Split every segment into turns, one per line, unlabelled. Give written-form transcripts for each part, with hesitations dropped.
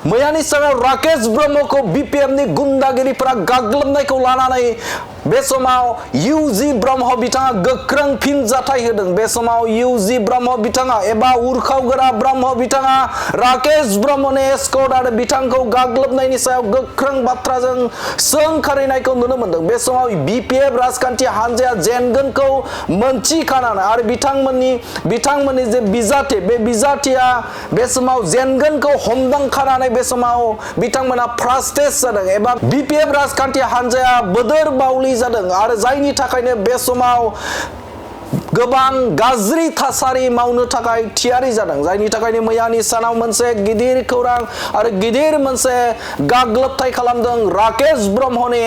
मैयानि सानाव राकेश ब्रह्मखौ बीपीएफनि गुन्दागिरिफोरा गाग्लोबनायखौ लानानै बे समाव यूजी ब्रह्म बिथाङा गोख्रों फिनजाथाय होदों। बे समाव यूजी ब्रह्म बिथाङा एबा उरखावगोरा ब्रह्म बिथाङा राकेश ब्रह्मनि एस्कर्ट आरो बिथांखौ गाग्लोबनायनि सायाव गोख्रों बाथ्राजों सोंखारिनायखौ नुनो मोनदों। बे समाव बीपीएफ राजखान्थि हान्जाया जेनगोनखौ मोनथिखानानै आरो बिथांमोननि जे बिजाथि बे बिजाथिया बे समाव जेनगोनखौ हमदांखानानै बे समाव बिथांमोना फ्रास्ट्रेट जादों एबा बीपीएफ राजखान्थि हान्जाया बोदोर बावलि जादों आरो जायनि थाखायनो बे समाव गोबां गाज्रि थासारि मावनो थाखाय थियारि जादों। जायनि थाखायनो मैयानि सानाव मोनसे गिदिर खौरां आरो गिदिर मोनसे गाग्लोबथाय खालामदों राकेश ब्रह्मनि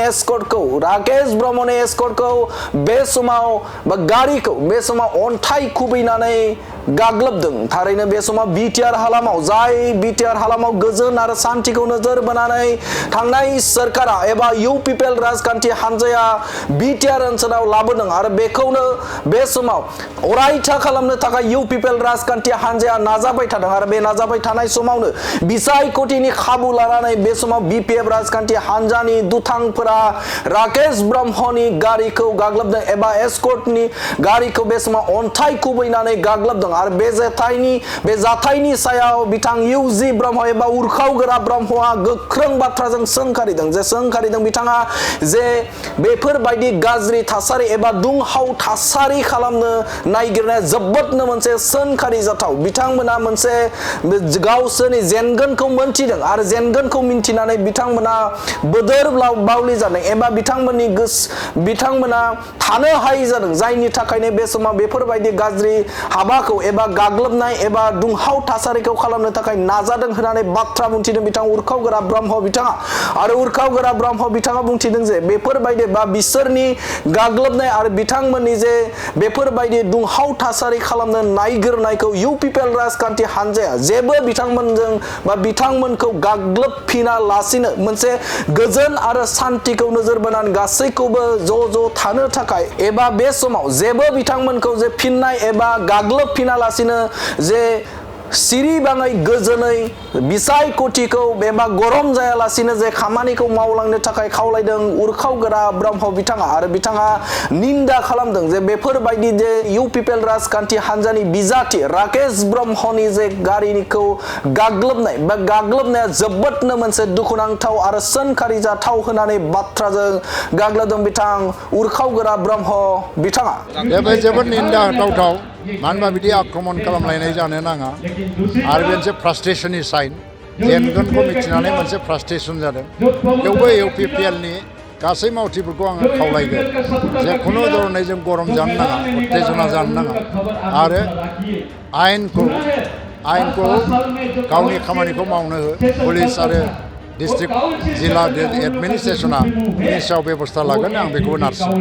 एस्कर्टखौ बे समाव बा गारिखौ बे समाव अन्थाइ खुबैनानै गाग्लोबदों। थारैनो बे समाव बिटिआर हालामाव जाय बिटिआर हालामाव गोजोन आरो शान्तिखौ नोजोर बोनानै थांनाय सोरखारा एबा इउ पिपल राजखान्थि हान्जाया बिटिआर ओनसोलाव लाबोदों आरो बेखौनो बे समाव अरायथा खालामनो थाखाय इउ पिपल राजखान्थि हान्जाया नाजाबाय थादों आरो बे नाजाबाय थानाय समावनो बिसायख'थिनि खाबु लानानै बे समाव बीपीएफ राजखान्थि हान्जानि दुथांफोरा राकेश ब्रह्मनि गारिखौ गाग्लोबदों एबा एस्कर्टनि गारिखौ बे समाव अन्थाइ खुबैनानै गाग्लोबदों आरो बे जाथायनि सायाव बिथां यूजी ब्रह्म एबा उरखावगोरा ब्रह्मआ गोख्रों बाथ्राजों सोंखारिदों बिथाङा जे बेफोरबायदि गाज्रि थासारि एबा दुंहाव थासारि खालामनो नागिरनाया जोबोदनो मोनसे सोंखारि जाथाव। बिथांमोना मोनसे गावसोरनि जेनगोनखौ मोनथिदों आरो जेनगोनखौ मिन्थिनानै बिथांमोना बोदोर बावलि जादों एबा बिथांमोना थानो हायै जादों। जायनि थाखायनो बे समाव बेफोरबायदि गाज्रि हाबाखौ एबा गाग्लोबनाय एबा दुंहाव थासारिखौ खालामनो थाखाय नाजादों होननानै बाथ्रा बुंथिदों बिथां उरखावगोरा ब्रह्म बिथाङा आरो उरखावगोरा ब्रह्म बिथाङा बुंथिदों जे बेफोरबायदि बा बिसोरनि गाग्लोबनाय आरो बिथांमोननि जे बेफोरबायदि दुंहाव थासारि खालामनो नागिरनायखौ इउ पिपल राजखान्थि हान्जाया जेबो बिथांमोनजों बा बिथांमोनखौ गाग्लोबफिना लासिनो मोनसे गोजोन आरो शान्तिखौ नोजोर बोनानै गासैखौबो ज' थानो थाखाय एबा बे समाव जेबो बिथांमोनखौ जे फिननाय एबा गाग्लोबफिना लासिनो जे सिरिबाङै गोजोनै बिसायख'थिखौ एबा गरम जायालासिनो जे खामानिखौ मावलांनो थाखाय खावलायदों उरखावगोरा ब्रह्म बिथाङा आरो बिथाङा निन्दा खालामदों जे बेफोरबायदि जे इउ पिपल राजखान्थि हान्जानि बिजाथि राकेश ब्रह्मनि जे गारिखौ गाग्लोबनाया जोबोदनो मोनसे दुखुनांथाव आरो सोंखारि जाथाव होननानै बाथ्राजों गाग्लोबदों बिथां उरखावगोरा ब्रह्म बिथाङा।
बे जोबोद निन्दा होथावथाव मानो होनबा बिदि आक्रमण खालामलायनाय जानो नाङा आरो बे मोनसे फ्रास्ट्रेसननि साइन जेनगोनखौ मिथिनानै मोनसे फ्रास्ट्रेसन जादों। बेवबो इउ पि पि एलनि गासै मावथिफोरखौ आङो खावलायगोन जे खुनु धरनै जों गरम जानो नाङा उत्तेजना जानो नाङा आरो आयेनखौ गावनि खामानिखौ मावनो हो। पुलिस आरो डिस्ट्रिक्ट जिल्ला एडमिनिस्ट्रेसना बिनि सायाव बेबस्था लागोन आं बेखौबो नारसिनो।